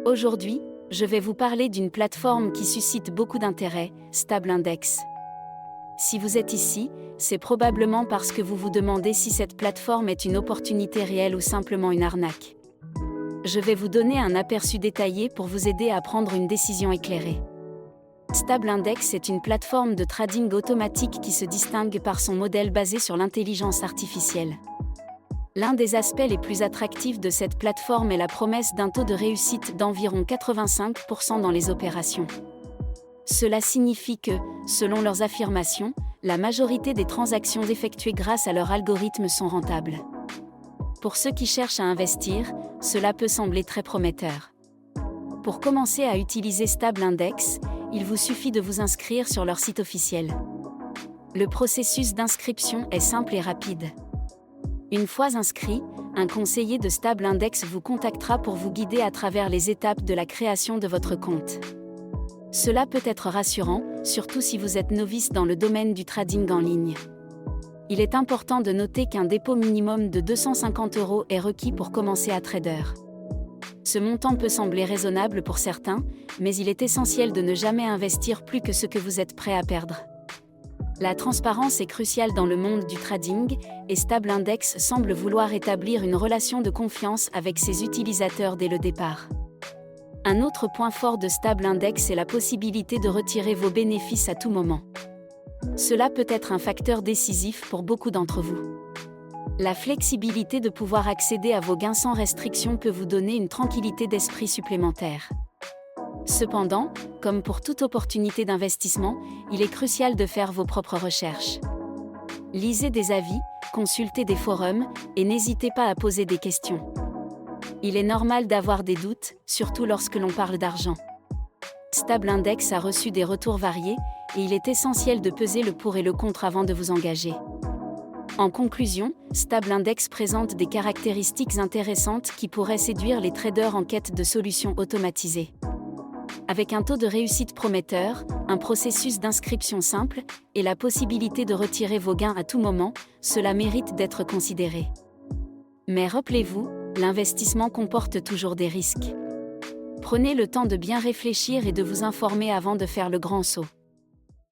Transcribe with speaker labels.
Speaker 1: Aujourd'hui, je vais vous parler d'une plateforme qui suscite beaucoup d'intérêt, Stable Index. Si vous êtes ici, c'est probablement parce que vous vous demandez si cette plateforme est une opportunité réelle ou simplement une arnaque. Je vais vous donner un aperçu détaillé pour vous aider à prendre une décision éclairée. Stable Index est une plateforme de trading automatique qui se distingue par son modèle basé sur l'intelligence artificielle. L'un des aspects les plus attractifs de cette plateforme est la promesse d'un taux de réussite d'environ 85% dans les opérations. Cela signifie que, selon leurs affirmations, la majorité des transactions effectuées grâce à leur algorithme sont rentables. Pour ceux qui cherchent à investir, cela peut sembler très prometteur. Pour commencer à utiliser Stable Index, il vous suffit de vous inscrire sur leur site officiel. Le processus d'inscription est simple et rapide. Une fois inscrit, un conseiller de Stable Index vous contactera pour vous guider à travers les étapes de la création de votre compte. Cela peut être rassurant, surtout si vous êtes novice dans le domaine du trading en ligne. Il est important de noter qu'un dépôt minimum de 250 € est requis pour commencer à trader. Ce montant peut sembler raisonnable pour certains, mais il est essentiel de ne jamais investir plus que ce que vous êtes prêt à perdre. La transparence est cruciale dans le monde du trading, et Stable Index semble vouloir établir une relation de confiance avec ses utilisateurs dès le départ. Un autre point fort de Stable Index est la possibilité de retirer vos bénéfices à tout moment. Cela peut être un facteur décisif pour beaucoup d'entre vous. La flexibilité de pouvoir accéder à vos gains sans restriction peut vous donner une tranquillité d'esprit supplémentaire. Cependant, comme pour toute opportunité d'investissement, il est crucial de faire vos propres recherches. Lisez des avis, consultez des forums, et n'hésitez pas à poser des questions. Il est normal d'avoir des doutes, surtout lorsque l'on parle d'argent. Stable Index a reçu des retours variés, et il est essentiel de peser le pour et le contre avant de vous engager. En conclusion, Stable Index présente des caractéristiques intéressantes qui pourraient séduire les traders en quête de solutions automatisées. Avec un taux de réussite prometteur, un processus d'inscription simple, et la possibilité de retirer vos gains à tout moment, cela mérite d'être considéré. Mais rappelez-vous, l'investissement comporte toujours des risques. Prenez le temps de bien réfléchir et de vous informer avant de faire le grand saut.